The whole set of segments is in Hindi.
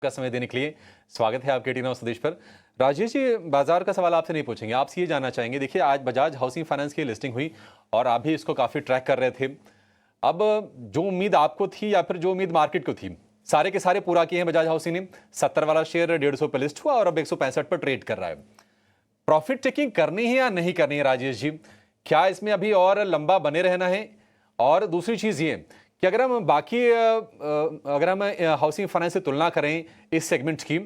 का समय देने के लिए स्वागत है आपके टी न्यूज़ संदेश पर। राजेश जी, बाजार का सवाल आपसे नहीं पूछेंगे, आपसे ये जानना चाहेंगे। देखिए, आज बजाज हाउसिंग फाइनेंस की लिस्टिंग हुई और आप भी इसको काफ़ी ट्रैक कर रहे थे। अब जो उम्मीद आपको थी या फिर जो उम्मीद मार्केट को थी, सारे के सारे पूरा किए हैं बजाज हाउसिंग ने। 70 वाला शेयर 150 पे लिस्ट हुआ और अब 165 पर ट्रेड कर रहा है। प्रॉफिट टेकिंग करनी है या नहीं करनी है राजेश जी? क्या इसमें अभी और लंबा बने रहना है? और दूसरी चीज़ ये कि अगर हम हाउसिंग फाइनेंस से तुलना करें इस सेगमेंट की,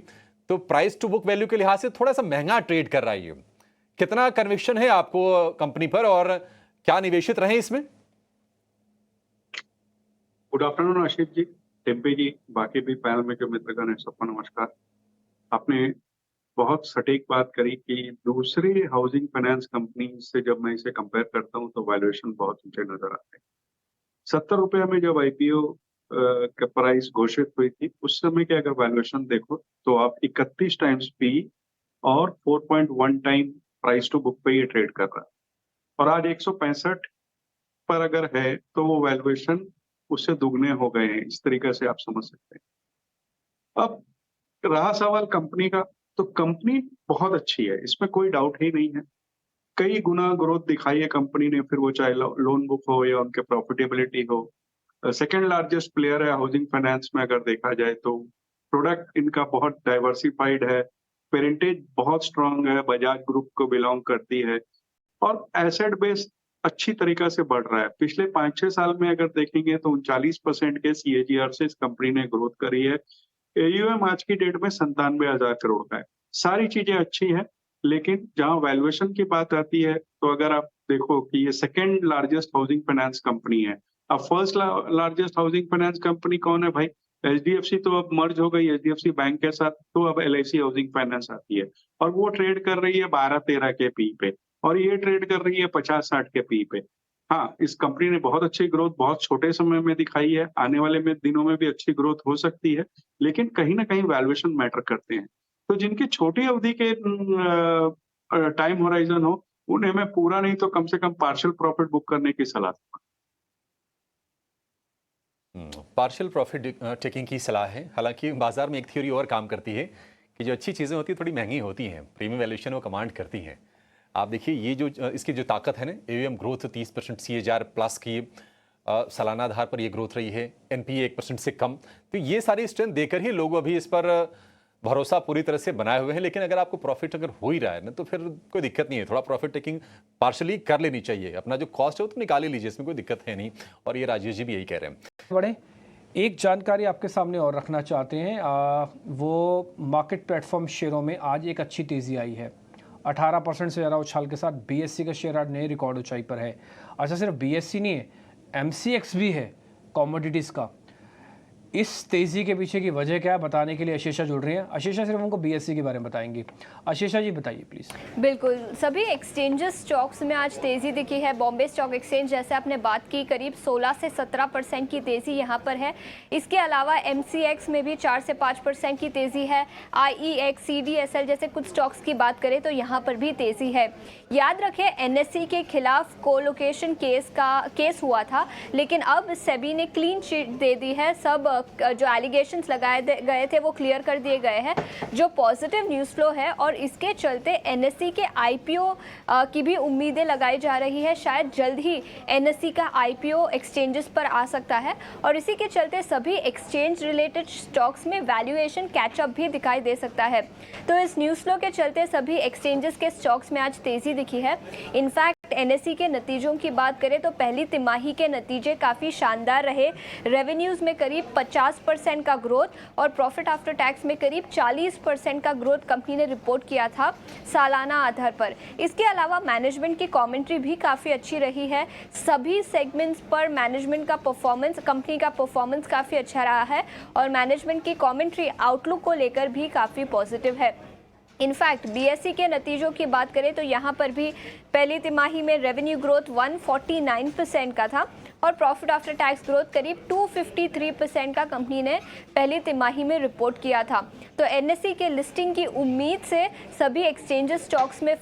तो प्राइस टू बुक वैल्यू के लिहाज से थोड़ा सा महंगा ट्रेड कर रहा है ये। कितना कन्विक्शन है आपको कंपनी पर और क्या निवेशित रहे इसमें? Good afternoon Ashish ji, tempeh जी, बाकी भी पैनल में जो मित्रगण है सबको नमस्कार। आपने बहुत सटीक बात करी कि दूसरी हाउसिंग फाइनेंस कंपनी से जब मैं इसे कंपेयर करता हूं तो वैल्यूएशन बहुत ऊंचे नजर आते हैं। 70 रुपये में जब आईपीओ का प्राइस घोषित हुई थी, उस समय के अगर वैल्यूएशन देखो तो आप 31 टाइम्स पी और 4.1 टाइम प्राइस टू बुक पे ये ट्रेड कर रहा है और आज 165 पर अगर है तो वो वैल्यूएशन उससे दुगने हो गए हैं। इस तरीके से आप समझ सकते हैं। अब रहा सवाल कंपनी का, तो कंपनी बहुत अच्छी है, इसमें कोई डाउट ही नहीं है। कई गुना ग्रोथ दिखाई है कंपनी ने, फिर वो चाहे लोन बुक हो या उनके प्रॉफिटेबिलिटी हो। सेकेंड लार्जेस्ट प्लेयर है हाउसिंग फाइनेंस में अगर देखा जाए तो। प्रोडक्ट इनका बहुत डाइवर्सिफाइड है, पेरेंटेज बहुत स्ट्रांग है, बजाज ग्रुप को बिलोंग करती है और एसेट बेस अच्छी तरीका से बढ़ रहा है। पिछले 5-6 साल में अगर देखेंगे तो 39% के सीएजीआर से इस कंपनी ने ग्रोथ करी है। एयूएम आज की डेट में 97,000 करोड़ का है। सारी चीजें अच्छी हैं, लेकिन जहां वैल्यूएशन की बात आती है तो अगर आप देखो कि ये second largest housing finance company है। अब first largest housing finance company कौन है भाई? एचडीएफसी तो अब मर्ज हो गई एचडीएफसी बैंक के साथ, तो अब एलआईसी हाउसिंग फाइनेंस आती है और वो ट्रेड कर रही है 12-13 के पी पे और ये ट्रेड कर रही है 50-60 के पी पे। हाँ, इस कंपनी ने बहुत अच्छी ग्रोथ बहुत छोटे समय में दिखाई है, आने वाले दिनों में भी अच्छी ग्रोथ हो सकती है, लेकिन कहीं ना कहीं वैल्यूएशन मैटर करते हैं। तो जिनकी छोटी अवधि के टाइम होराइजन हो, उन्हें मैं पूरा नहीं तो कम से कम पार्शियल प्रॉफिट बुक करने की सलाह दूंगा। पार्शियल प्रॉफिट टेकिंग की सलाह है। हालांकि बाजार में एक थ्योरी और काम करती है कि जो अच्छी चीज़ें होती हैं थोड़ी महंगी होती हैं, प्रीमियम वैल्यूएशन वो कमांड करती हैं। आप देखिए, ये जो इसकी जो ताकत है ना, एयूएम ग्रोथ 30% सीएजीआर प्लस की सालाना आधार पर ये ग्रोथ रही है, एनपीए 1% से कम। तो ये सारी स्ट्रेंथ देकर ही लोग अभी इस पर भरोसा पूरी तरह से बनाए हुए हैं। लेकिन अगर आपको प्रॉफिट अगर हो ही रहा है ना, तो फिर कोई दिक्कत नहीं है, थोड़ा प्रॉफिट टेकिंग पार्शली कर लेनी चाहिए। अपना जो कॉस्ट है वो तो निकाल ही लीजिए, इसमें कोई दिक्कत है नहीं। और ये राजेश जी भी यही कह रहे हैं। बड़े एक जानकारी आपके सामने और रखना चाहते हैं, वो मार्केट प्लेटफॉर्म शेयरों में आज एक अच्छी तेज़ी आई है। 18% से ज़्यादा उछाल के साथ बीएससी का शेयर आज नए रिकॉर्ड ऊंचाई पर है। अच्छा, सिर्फ बीएससी नहीं है, एमसीएक्स भी है कमोडिटीज़ का। इस तेज़ी के पीछे की वजह क्या है, बताने के लिए अशेषा जुड़ रही हैं। अशेषा सिर्फ हमको बीएससी के बारे में बताएंगी। अशेषा जी बताइए प्लीज़। बिल्कुल, सभी एक्सचेंजेस स्टॉक्स में आज तेज़ी दिखी है। बॉम्बे स्टॉक एक्सचेंज, जैसे आपने बात की, करीब 16 से 17% की तेज़ी यहाँ पर है। इसके अलावा एमसीएक्स में भी 4 से 5% की तेज़ी है। आईईएक्स, सीडीएसएल जैसे कुछ स्टॉक्स की बात करें तो यहाँ पर भी तेज़ी है। याद रखें, एनएससी के खिलाफ कोलोकेशन केस हुआ था, लेकिन अब सेबी ने क्लीन चिट दे दी है। सब जो एलिगेशंस लगाए गए थे वो क्लियर कर दिए गए हैं, जो पॉजिटिव न्यूज़ फ्लो है। और इसके चलते एनएससी के आईपीओ की भी उम्मीदें लगाई जा रही है। शायद जल्द ही एनएससी का आईपीओ एक्सचेंजेस पर आ सकता है और इसी के चलते सभी एक्सचेंज रिलेटेड स्टॉक्स में वैल्यूएशन कैचअप भी दिखाई दे सकता है। तो इस न्यूज़ फ्लो के चलते सभी एक्सचेंजेस के स्टॉक्स में आज तेज़ी दिखी है। इनफैक्ट एनएससी के नतीजों की बात करें तो पहली तिमाही के नतीजे काफ़ी शानदार रहे। रेवेन्यूज़ में करीब 50% का ग्रोथ और प्रॉफिट आफ्टर टैक्स में करीब 40% का ग्रोथ कंपनी ने रिपोर्ट किया था सालाना आधार पर। इसके अलावा मैनेजमेंट की कमेंट्री भी काफ़ी अच्छी रही है। सभी सेगमेंट्स पर मैनेजमेंट का परफॉर्मेंस, कंपनी का परफॉर्मेंस काफ़ी अच्छा रहा है और मैनेजमेंट की कमेंट्री आउटलुक को लेकर भी काफ़ी पॉजिटिव है। इनफैक्ट बीएससी के नतीजों की बात करें तो यहाँ पर भी पहली तिमाही में रेवेन्यू ग्रोथ 149% का था और प्रॉफिट आफ्टर टैक्स ग्रोथ करीब 253% का कंपनी ने पहली तिमाही में रिपोर्ट किया था। तो एनएसई के लिस्टिंग की उम्मीद से सभी एक्सचेंजेस स्टॉक्स में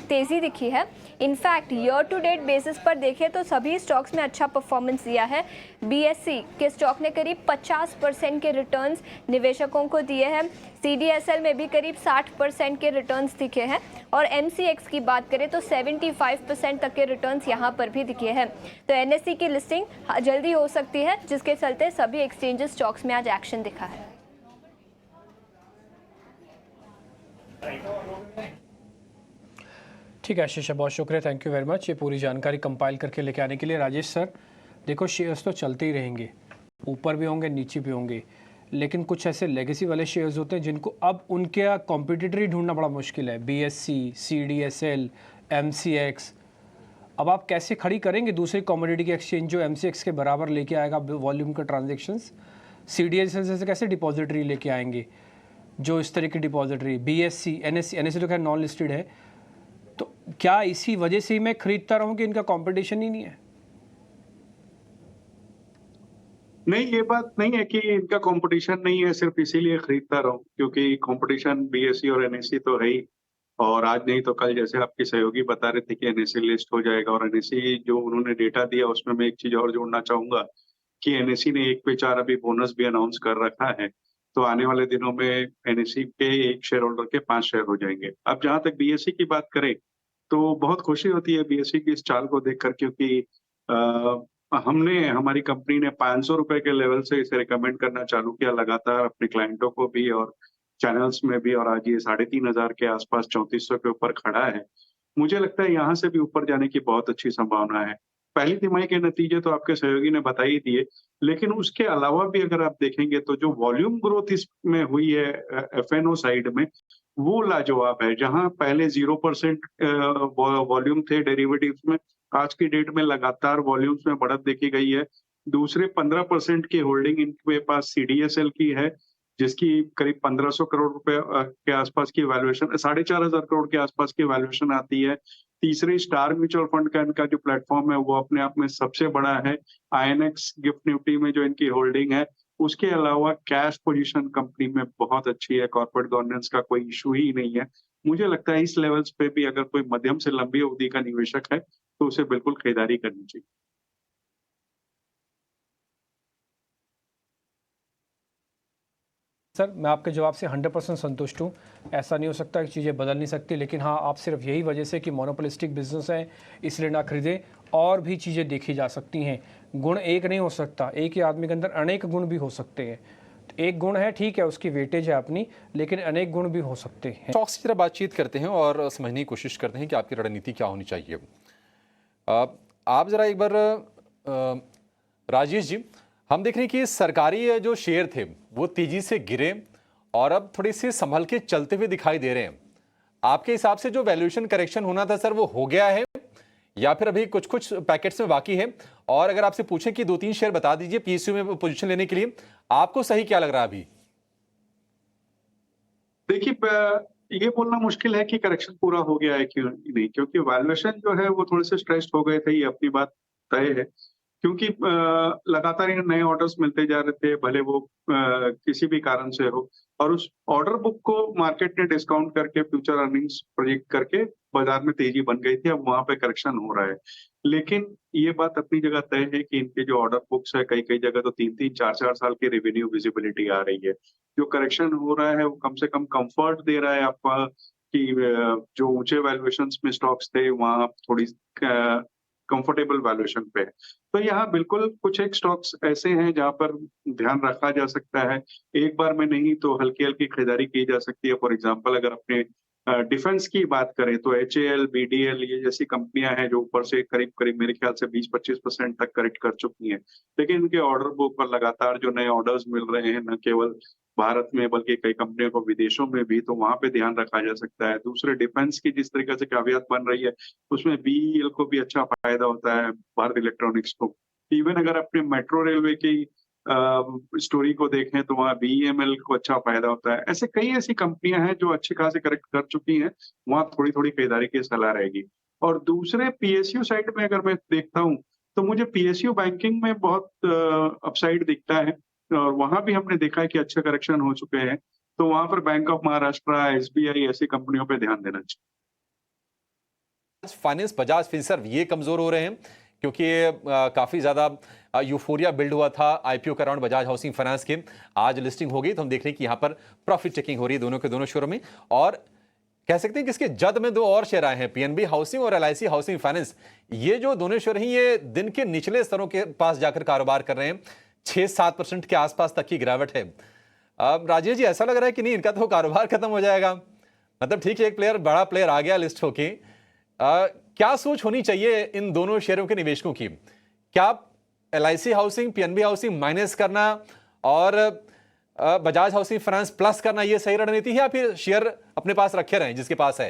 तेजी दिखी है। In fact year to date basis पर देखें तो सभी स्टॉक्स में अच्छा परफॉर्मेंस दिया है। बीएसई के स्टॉक ने करीब 50% के रिटर्न्स निवेशकों को दिए हैं। सीडीएसएल में भी करीब 60% के रिटर्न्स दिखे हैं और एमसीएक्स की बात करें तो 75% तक के रिटर्न्स यहां पर भी दिखे हैं। तो एनएसई की लिस्टिंग जल्दी हो सकती है, जिसके चलते सभी एक्सचेंजेस स्टॉक्स में आज एक्शन दिखा है। ठीक है आशीष, बहुत शुक्रिया, थैंक यू वेरी मच ये पूरी जानकारी कंपाइल करके लेके आने के लिए। राजेश सर, देखो शेयर्स तो चलते ही रहेंगे, ऊपर भी होंगे नीचे भी होंगे, लेकिन कुछ ऐसे लेगेसी वाले शेयर्स होते हैं जिनको अब उनके कॉम्पिटिटर ही ढूंढना बड़ा मुश्किल है। बीएससी, सीडीएसएल, एमसीएक्स, अब आप कैसे खड़ी करेंगे दूसरी कमोडिटी की एक्सचेंज जो एमसीएक्स के बराबर लेके आएगा वॉल्यूम का ट्रांजेक्शन्स? सीडीएसएल से कैसे डिपॉजिटरी लेके आएंगे जो इस तरह की डिपॉजिटरी? बीएससी, एनएससी तो खैर नॉन लिस्टेड है, तो क्या इसी वजह से ही मैं खरीदता रहूं कि इनका कंपटीशन ही नहीं है? नहीं, ये बात नहीं है कि इनका कंपटीशन नहीं है सिर्फ इसीलिए खरीदता रहूं, क्योंकि कंपटीशन बीएसई और एनएसई तो है ही। और आज नहीं तो कल, जैसे आपके सहयोगी बता रहे थे कि एनएसई लिस्ट हो जाएगा, और एनएसई जो उन्होंने डेटा दिया उसमें मैं एक चीज और जोड़ना चाहूंगा कि एनएसई ने 1 पे 4 अभी बोनस भी अनाउंस कर रखा है। तो आने वाले दिनों में एनएसई के एक शेयर होल्डर के 5 शेयर हो जाएंगे। अब जहां तक बीएसई की बात करें तो बहुत खुशी होती है बीएसई की इस चाल को देखकर, क्योंकि हमारी कंपनी ने 500 रुपए के लेवल से इसे रिकमेंड करना चालू किया लगातार अपने क्लाइंटों को भी और चैनल्स में भी, और आज ये 3500 के आसपास 3400 के ऊपर खड़ा है। मुझे लगता है यहाँ से भी ऊपर जाने की बहुत अच्छी संभावना है। पहली तिमाही के नतीजे तो आपके सहयोगी ने बता ही दिए, लेकिन उसके अलावा भी अगर आप देखेंगे तो जो वॉल्यूम ग्रोथ इसमें हुई है एफएनओ साइड में, वो लाजवाब है। जहां पहले 0% वॉल्यूम थे डेरिवेटिव्स में, आज की डेट में लगातार वॉल्यूम्स में बढ़त देखी गई है। दूसरे 15% की होल्डिंग इनके पास सीडीएसएल की है, जिसकी करीब 1500 करोड़ रुपए के आसपास की वैल्यूएशन, 4500 करोड़ के आसपास की वैल्यूएशन आती है। तीसरी स्टार म्यूचुअल फंड का इनका जो प्लेटफॉर्म है वो अपने आप में सबसे बड़ा है। आईएनएक्स गिफ्ट निफ्टी में जो इनकी होल्डिंग है, उसके अलावा कैश पोजीशन कंपनी में बहुत अच्छी है, कॉर्पोरेट गवर्नेंस का कोई इशू ही नहीं है। मुझे लगता है इस लेवल्स पे भी अगर कोई मध्यम से लंबी अवधि का निवेशक है तो उसे बिल्कुल खरीदारी करनी चाहिए। सर, मैं आपके जवाब से 100% संतुष्ट हूँ। ऐसा नहीं हो सकता कि चीज़ें बदल नहीं सकती, लेकिन हाँ, आप सिर्फ यही वजह से कि मोनोपोलिस्टिक बिजनेस है इसलिए ना खरीदें। और भी चीज़ें देखी जा सकती हैं। गुण एक नहीं हो सकता, एक ही आदमी के अंदर अनेक गुण भी हो सकते हैं। तो एक गुण है, ठीक है, उसकी वेटेज है अपनी, लेकिन अनेक गुण भी हो सकते हैं। स्टॉक्स की तरह बातचीत करते हैं और समझने की कोशिश करते हैं कि आपकी रणनीति क्या होनी चाहिए। आप ज़रा एक बार राजेश जी, हम देख रहे हैं कि सरकारी जो शेयर थे वो तेजी से गिरे और अब थोड़ी सी संभल के चलते हुए दिखाई दे रहे हैं। आपके हिसाब से जो वैल्यूएशन करेक्शन होना था सर, वो हो गया है या फिर अभी कुछ कुछ पैकेट्स में बाकी है? और अगर आपसे पूछें कि 2-3 शेयर बता दीजिए पीएसयू में पोजीशन लेने के लिए, आपको सही क्या लग रहा है अभी? देखिए, ये बोलना मुश्किल है कि करेक्शन पूरा हो गया है क्यों नहीं, क्योंकि वैल्यूएशन जो है वो थोड़े से स्ट्रेस्ड हो गए थे, ये अपनी बात तय है। क्योंकि लगातार ये नए ऑर्डर्स मिलते जा रहे थे, भले वो किसी भी कारण से हो, और उस ऑर्डर बुक को मार्केट ने डिस्काउंट करके फ्यूचर अर्निंग्स प्रोजेक्ट करके बाजार में तेजी बन गई थी। अब वहां पे करेक्शन हो रहा है, लेकिन ये बात अपनी जगह तय है कि इनके जो ऑर्डर बुक्स है, कई कई जगह तो 3-3, 4-4 साल की रेवेन्यू विजिबिलिटी आ रही है। जो करेक्शन हो रहा है वो कम से कम कंफर्ट दे रहा है आपका कि जो ऊंचे वैल्यूएशंस में स्टॉक्स थे वहां थोड़ी कंफर्टेबल वैल्यूएशन पे है। तो यहाँ बिल्कुल कुछ एक स्टॉक्स ऐसे हैं जहां पर ध्यान रखा जा सकता है। एक बार में नहीं तो हल्की हल्की खरीदारी की जा सकती है। फॉर एग्जांपल, अगर अपने डिफेंस की बात करें तो एचएएल, बीडीएल, ये जैसी कंपनियां हैं जो ऊपर से करीब करीब मेरे ख्याल से 20-25% तक करेक्ट कर चुकी हैं, लेकिन इनके ऑर्डर बुक पर लगातार जो नए ऑर्डर्स मिल रहे हैं, न केवल भारत में बल्कि कई कंपनियों को विदेशों में भी, तो वहां पे ध्यान रखा जा सकता है। दूसरे, डिफेंस की जिस तरीके से कावियत बन रही है उसमें बीईएल को भी अच्छा फायदा होता है, भारत इलेक्ट्रॉनिक्स को। इवन अगर अपने मेट्रो रेलवे की स्टोरी को देखें तो वहाँ बीईएमएल को अच्छा फायदा होता है। ऐसे कई ऐसी कंपनियां हैं जो अच्छे खासे करेक्ट कर चुकी हैं, वहां थोड़ी थोड़ी खरीदारी की सलाह रहेगी। और दूसरे पीएसयू साइड में अगर मैं देखता हूँ तो मुझे पीएसयू बैंकिंग में बहुत अपसाइड दिखता है और वहां भी हमने देखा है कि अच्छे करेक्शन हो चुके हैं। तो वहां पर बैंक ऑफ महाराष्ट्र, एसबीआई ऐसी कंपनियों पे ध्यान देना चाहिए। फाइनेंस, बजाज फिनसर्व ये कमजोर हो रहे हैं क्योंकि काफी ज्यादा यूफोरिया बिल्ड हुआ था आईपीओ के अराउंड बजाज हाउसिंग फाइनेंस के। आज लिस्टिंग हो गई तो हम देख रहे हैं कि यहां पर प्रॉफिट टेकिंग हो रही है दोनों के दोनों शेयरों में। और कह सकते हैं कि इसके जद में दो और शेयर आए हैं, पीएनबी हाउसिंग और एलआईसी हाउसिंग फाइनेंस। ये जो दोनों शेयर हैं ये दिन के निचले स्तरों के पास जाकर कारोबार कर रहे हैं, 6-7% के आसपास तक की गिरावट है। अब राजेश जी, ऐसा लग रहा है कि नहीं इनका तो कारोबार खत्म हो जाएगा। मतलब ठीक है, एक प्लेयर, बड़ा प्लेयर आ गया लिस्ट होके। क्या सोच होनी चाहिए इन दोनों शेयरों के निवेशकों की? क्या LIC housing, PNB housing minus करना और बजाज हाउसिंग फाइनेंस प्लस करना ये सही रणनीति है, या फिर शेयर अपने पास रखे रहें जिसके पास है?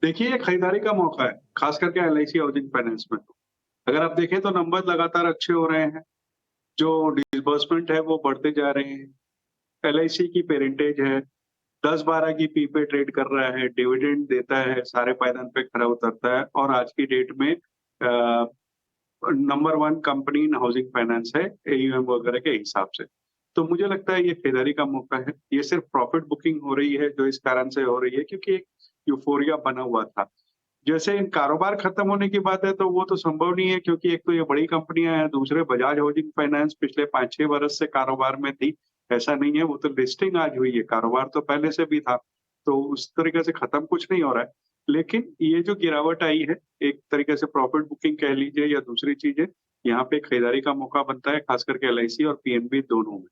देखिए, ये खरीदारी का मौका है, खास करके एलआईसी हाउसिंग फाइनेंस में। तो अगर आप देखें तो नंबर लगातार अच्छे हो रहे हैं, जो डिसबर्समेंट है वो बढ़ते जा रहे हैं। एलआईसी की पेरेंटेज है 10-12 की पी पे ट्रेड कर रहा है, डिविडेंड देता है, सारे पायदान पे खरा उतरता है और आज की डेट में नंबर 1 कंपनी इन हाउसिंग फाइनेंस है एयूएम वगैरह के हिसाब से। तो मुझे लगता है ये खरीदारी का मौका है। ये सिर्फ प्रॉफिट बुकिंग हो रही है जो इस कारण से हो रही है क्योंकि एक यूफोरिया बना हुआ था। जैसे इन कारोबार खत्म होने की बात है तो वो तो संभव नहीं है क्योंकि एक तो ये बड़ी कंपनियां हैं, दूसरे बजाज हाउसिंग फाइनेंस पिछले 5-6 वर्ष से कारोबार में थी। ऐसा नहीं है, वो तो लिस्टिंग आज हुई है, कारोबार तो पहले से भी था। तो उस तरीके से खत्म कुछ नहीं हो रहा है। लेकिन ये जो गिरावट आई है, एक तरीके से प्रॉफिट बुकिंग कह लीजिए या दूसरी चीज है, यहाँ पे खरीदारी का मौका बनता है, खास करके एलआईसी और पीएनबी दोनों में।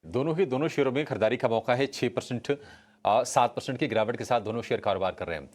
दोनों शेयरों में खरीदारी का मौका है। 6%, 7% की गिरावट के साथ दोनों शेयर कारोबार कर रहे हैं।